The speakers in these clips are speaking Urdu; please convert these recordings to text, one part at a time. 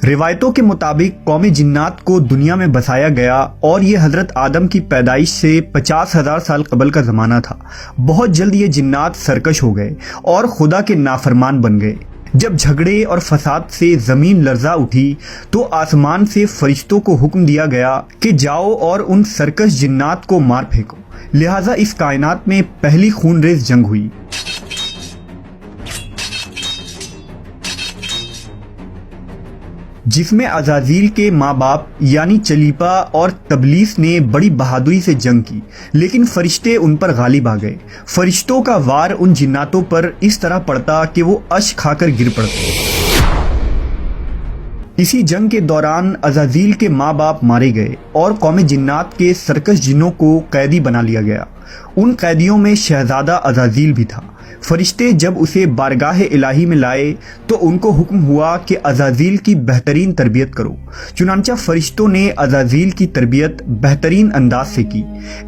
روایتوں کے مطابق قوم جنات کو دنیا میں بسایا گیا اور یہ حضرت آدم کی پیدائش سے 50,000 سال قبل کا زمانہ تھا۔ بہت جلد یہ جنات سرکش ہو گئے اور خدا کے نافرمان بن گئے۔ جب جھگڑے اور فساد سے زمین لرزا اٹھی تو آسمان سے فرشتوں کو حکم دیا گیا کہ جاؤ اور ان سرکش جنات کو مار پھینکو۔ لہٰذا اس کائنات میں پہلی خون ریز جنگ ہوئی۔ جس میں عزازیل کے ماں باپ یعنی چلیپا اور تبلیس نے بڑی بہادری سے جنگ کی، لیکن فرشتے ان پر غالب آ گئے۔ فرشتوں کا وار ان جناتوں پر اس طرح پڑتا کہ وہ اشک کھا کر گر پڑتے۔ اسی جنگ کے دوران عزازیل کے ماں باپ مارے گئے اور قوم جنات کے سرکش جنوں کو قیدی بنا لیا گیا۔ ان قیدیوں میں شہزادہ عزازیل بھی تھا۔ فرشتے جب اسے بارگاہ الہی میں لائے تو ان کو حکم ہوا کہ عزازیل کی بہترین تربیت کرو۔ چنانچہ فرشتوں نے عزازیل کی تربیت بہترین انداز سے کی۔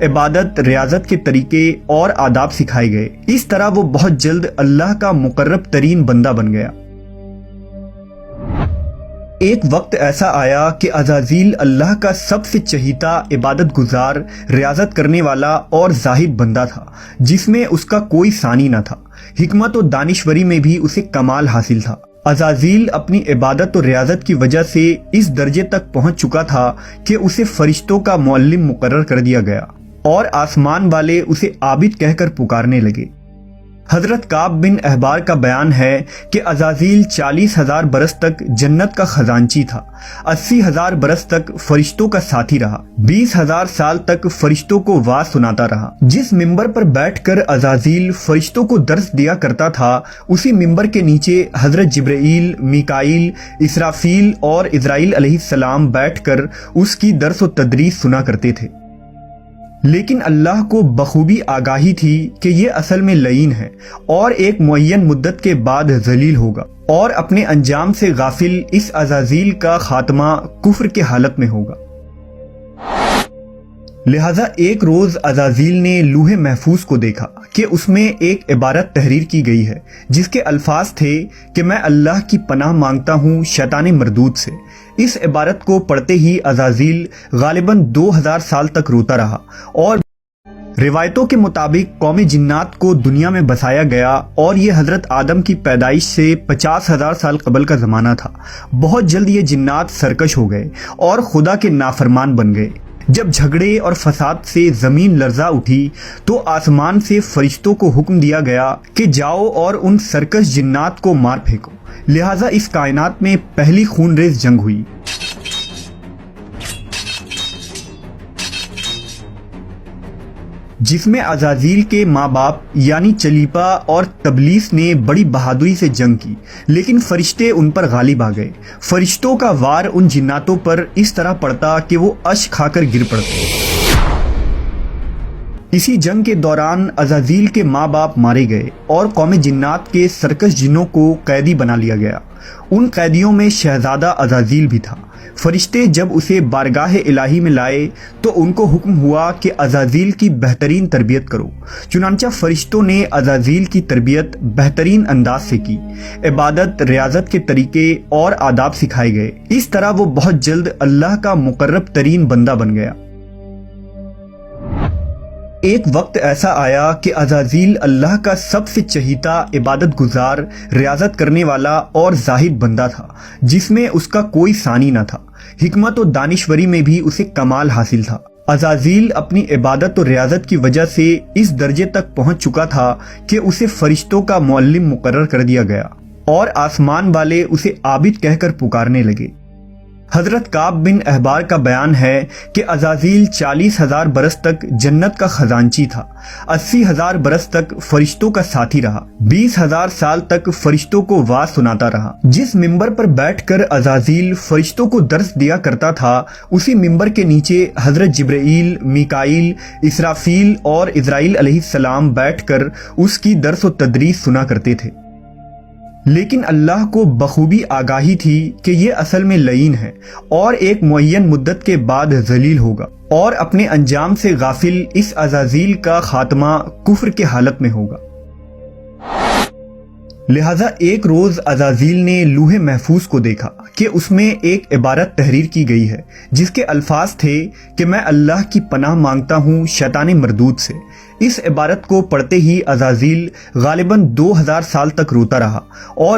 عبادت، ریاضت کے طریقے اور آداب سکھائے گئے۔ اس طرح وہ بہت جلد اللہ کا مقرب ترین بندہ بن گیا۔ ایک وقت ایسا آیا کہ عزازیل اللہ کا سب سے چہیتا، عبادت گزار، ریاضت کرنے والا اور زاہد بندہ تھا، جس میں اس کا کوئی ثانی نہ تھا۔ حکمت و دانشوری میں بھی اسے کمال حاصل تھا۔ عزازیل اپنی عبادت و ریاضت کی وجہ سے اس درجے تک پہنچ چکا تھا کہ اسے فرشتوں کا معلم مقرر کر دیا گیا اور آسمان والے اسے عابد کہہ کر پکارنے لگے۔ حضرت کعب بن احبار کا بیان ہے کہ عزازیل 40,000 برس تک جنت کا خزانچی تھا، 80,000 برس تک فرشتوں کا ساتھی رہا، 20,000 سال تک فرشتوں کو واز سناتا رہا۔ جس ممبر پر بیٹھ کر عزازیل فرشتوں کو درس دیا کرتا تھا، اسی ممبر کے نیچے حضرت جبرائیل، میکائیل، اسرافیل اور عزرائیل علیہ السلام بیٹھ کر اس کی درس و تدریس سنا کرتے تھے۔ لیکن اللہ کو بخوبی آگاہی تھی کہ یہ اصل میں لعین ہے اور ایک معین مدت کے بعد ذلیل ہوگا، اور اپنے انجام سے غافل اس عزازیل کا خاتمہ کفر کے حالت میں ہوگا۔ لہٰذا ایک روز عزازیل نے لوح محفوظ کو دیکھا کہ اس میں ایک عبارت تحریر کی گئی ہے جس کے الفاظ تھے کہ میں اللہ کی پناہ مانگتا ہوں شیطان مردود سے۔ اس عبارت کو پڑھتے ہی عزازیل غالباً 2000 سال تک روتا رہا، اور روایتوں کے مطابق قوم جنات کو دنیا میں بسایا گیا اور یہ حضرت آدم کی پیدائش سے 50,000 سال قبل کا زمانہ تھا۔ بہت جلد یہ جنات سرکش ہو گئے اور خدا کے نافرمان بن گئے۔ جب جھگڑے اور فساد سے زمین لرزا اٹھی تو آسمان سے فرشتوں کو حکم دیا گیا کہ جاؤ اور ان سرکش جنات کو مار پھینکو۔ لہٰذا اس کائنات میں پہلی خون ریز جنگ ہوئی۔ جس میں عزازیل کے ماں باپ یعنی چلیپا اور تبلیس نے بڑی بہادری سے جنگ کی، لیکن فرشتے ان پر غالب آ گئے۔ فرشتوں کا وار ان جناتوں پر اس طرح پڑتا کہ وہ اشک کھا کر گر پڑتے۔ اسی جنگ کے دوران عزازیل کے ماں باپ مارے گئے اور قوم جنات کے سرکش جنوں کو قیدی بنا لیا گیا۔ ان قیدیوں میں شہزادہ عزازیل بھی تھا۔ فرشتے جب اسے بارگاہ الہی میں لائے تو ان کو حکم ہوا کہ عزازیل کی بہترین تربیت کرو۔ چنانچہ فرشتوں نے عزازیل کی تربیت بہترین انداز سے کی۔ عبادت، ریاضت کے طریقے اور آداب سکھائے گئے۔ اس طرح وہ بہت جلد اللہ کا مقرب ترین بندہ بن گیا۔ ایک وقت ایسا آیا کہ عزازیل اللہ کا سب سے چہیتا، عبادت گزار، ریاضت کرنے والا اور زاہد بندہ تھا، جس میں اس کا کوئی ثانی نہ تھا۔ حکمت و دانشوری میں بھی اسے کمال حاصل تھا۔ عزازیل اپنی عبادت و ریاضت کی وجہ سے اس درجے تک پہنچ چکا تھا کہ اسے فرشتوں کا معلم مقرر کر دیا گیا اور آسمان والے اسے عابد کہہ کر پکارنے لگے۔ حضرت کعب بن احبار کا بیان ہے کہ عزازیل 40,000 برس تک جنت کا خزانچی تھا، 80,000 برس تک فرشتوں کا ساتھی رہا، 20,000 سال تک فرشتوں کو واز سناتا رہا۔ جس ممبر پر بیٹھ کر عزازیل فرشتوں کو درس دیا کرتا تھا، اسی ممبر کے نیچے حضرت جبرائیل، میکائیل، اسرافیل اور عزرائیل علیہ السلام بیٹھ کر اس کی درس و تدریس سنا کرتے تھے۔ لیکن اللہ کو بخوبی آگاہی تھی کہ یہ اصل میں لعین ہے اور ایک معین مدت کے بعد ذلیل ہوگا، اور اپنے انجام سے غافل اس عزازیل کا خاتمہ کفر کے حالت میں ہوگا۔ لہٰذا ایک روز عزازیل نے لوح محفوظ کو دیکھا کہ اس میں ایک عبارت تحریر کی گئی ہے جس کے الفاظ تھے کہ میں اللہ کی پناہ مانگتا ہوں شیطان مردود سے۔ اس عبارت کو پڑھتے ہی عزازیل غالباً 2000 سال تک روتا رہا اور